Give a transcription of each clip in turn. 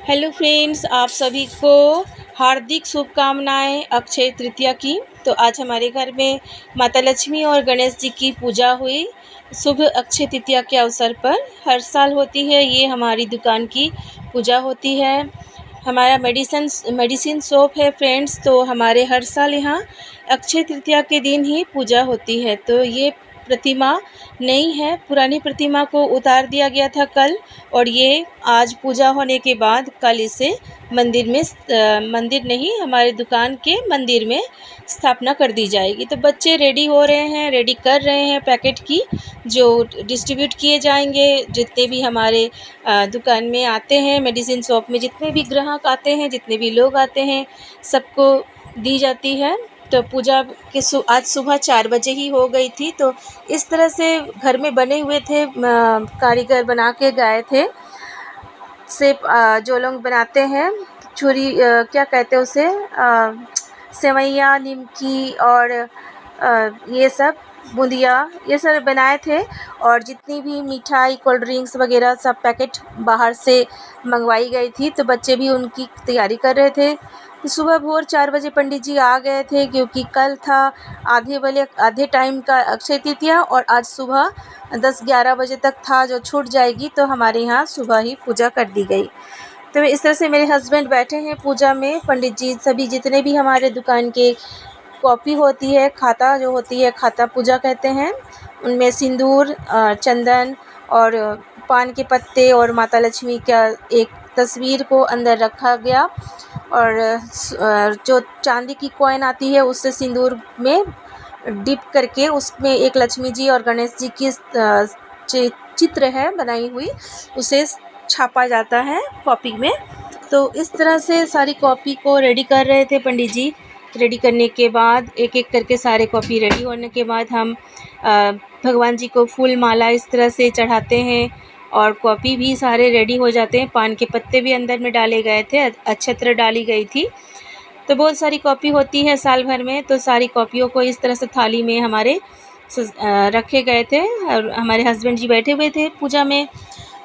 Hello friends, आप सभी को हार्दिक शुभकामनाएं अक्षय तृतीया की। तो आज हमारे घर में माता लक्ष्मी और गणेश जी की पूजा हुई। शुभ अक्षय तृतीया के अवसर पर हर साल होती है, ये हमारी दुकान की पूजा होती है। हमारा मेडिसिन शॉप है फ्रेंड्स, तो हमारे हर साल यहाँ अक्षय तृतीया के दिन ही पूजा होती है। तो ये प्रतिमा नई है, पुरानी प्रतिमा को उतार दिया गया था कल, और ये आज पूजा होने के बाद कल इसे मंदिर में मंदिर नहीं, हमारे दुकान के मंदिर में स्थापना कर दी जाएगी। तो बच्चे रेडी हो रहे हैं, रेडी कर रहे हैं पैकेट की, जो डिस्ट्रीब्यूट किए जाएंगे। जितने भी हमारे दुकान में आते हैं, मेडिसिन शॉप में जितने भी ग्राहक आते हैं, जितने भी लोग आते हैं, सबको दी जाती है। तो पूजा के आज सुबह 4 बजे ही हो गई थी। तो इस तरह से घर में बने हुए थे, कारीगर बना के गए थे। से जो लोग बनाते हैं छुरी, क्या कहते हैं उसे, सेवैयाँ, निमकी और ये सब बूंदिया, ये सब बनाए थे। और जितनी भी मिठाई, कोल्ड ड्रिंक्स वगैरह सब पैकेट बाहर से मंगवाई गई थी। तो बच्चे भी उनकी तैयारी कर रहे थे। तो सुबह भोर 4 बजे पंडित जी आ गए थे, क्योंकि कल था आधे टाइम का अक्षय तृतीया, और आज सुबह 10-11 बजे तक था जो छूट जाएगी। तो हमारे यहाँ सुबह ही पूजा कर दी गई। तो इस तरह से मेरे हस्बैंड बैठे हैं पूजा में। पंडित जी सभी जितने भी हमारे दुकान के कॉपी होती है, खाता जो होती है, खाता पूजा कहते हैं, उनमें सिंदूर, चंदन और पान के पत्ते और माता लक्ष्मी का एक तस्वीर को अंदर रखा गया। और जो चांदी की कॉइन आती है, उससे सिंदूर में डिप करके उसमें एक लक्ष्मी जी और गणेश जी की चित्र है बनाई हुई, उसे छापा जाता है कॉपी में। तो इस तरह से सारी कॉपी को रेडी कर रहे थे पंडित जी। रेडी करने के बाद एक एक करके सारे कॉपी रेडी होने के बाद हम भगवान जी को फूल माला इस तरह से चढ़ाते हैं, और कॉपी भी सारे रेडी हो जाते हैं। पान के पत्ते भी अंदर में डाले गए थे, अक्षत्र डाली गई थी। तो बहुत सारी कॉपी होती है साल भर में, तो सारी कॉपियों को इस तरह से थाली में हमारे रखे गए थे। और हमारे हस्बैंड जी बैठे हुए थे पूजा में,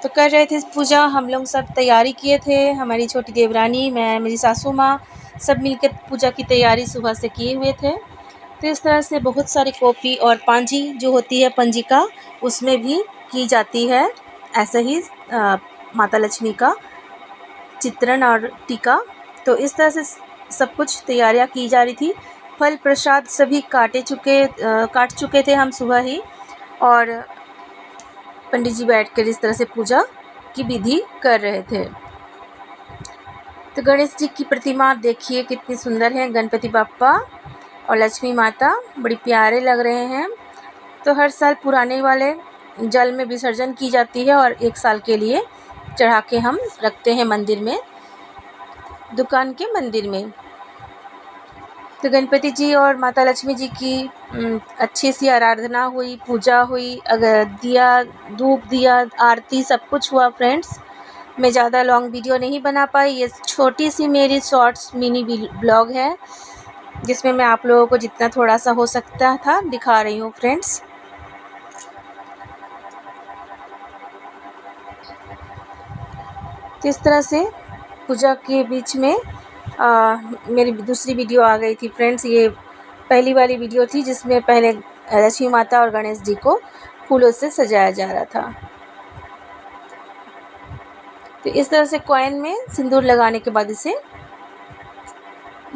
तो कर रहे थे पूजा। हम लोग सब तैयारी किए थे, हमारी छोटी देवरानी, मैं, मेरी सासू माँ, सब मिलकर पूजा की तैयारी सुबह से किए हुए थे। तो इस तरह से बहुत सारी कॉपी और पांजी जो होती है, पंजिका, उसमें भी की जाती है ऐसे ही माता लक्ष्मी का चित्रण और टीका। तो इस तरह से सब कुछ तैयारियां की जा रही थी। फल प्रसाद सभी काट चुके थे हम सुबह ही, और पंडित जी बैठकर इस तरह से पूजा की विधि कर रहे थे। तो गणेश जी की प्रतिमा आप देखिए कितनी सुंदर है, गणपति बाप्पा और लक्ष्मी माता बड़ी प्यारे लग रहे हैं। तो हर साल पुराने वाले जल में विसर्जन की जाती है, और 1 साल के लिए चढ़ा के हम रखते हैं मंदिर में, दुकान के मंदिर में। तो गणपति जी और माता लक्ष्मी जी की अच्छी सी आराधना हुई, पूजा हुई, अगर दिया, धूप दिया, आरती सब कुछ हुआ फ्रेंड्स। मैं ज़्यादा लॉन्ग वीडियो नहीं बना पाई, ये छोटी सी मेरी शॉर्ट्स मिनी ब्लॉग है, जिसमें मैं आप लोगों को जितना थोड़ा सा हो सकता था दिखा रही हूँ फ्रेंड्स। तो इस तरह से पूजा के बीच में मेरी दूसरी वीडियो आ गई थी फ्रेंड्स। ये पहली वाली वीडियो थी जिसमें पहले लक्ष्मी माता और गणेश जी को फूलों से सजाया जा रहा था। तो इस तरह से कॉइन में सिंदूर लगाने के बाद इसे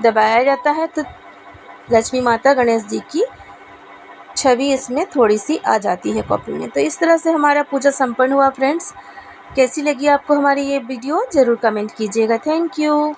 दबाया जाता है, तो लक्ष्मी माता, गणेश जी की छवि इसमें थोड़ी सी आ जाती है कॉपी में। तो इस तरह से हमारा पूजा संपन्न हुआ फ्रेंड्स। कैसी लगी आपको हमारी ये वीडियो, ज़रूर कमेंट कीजिएगा। Thank you.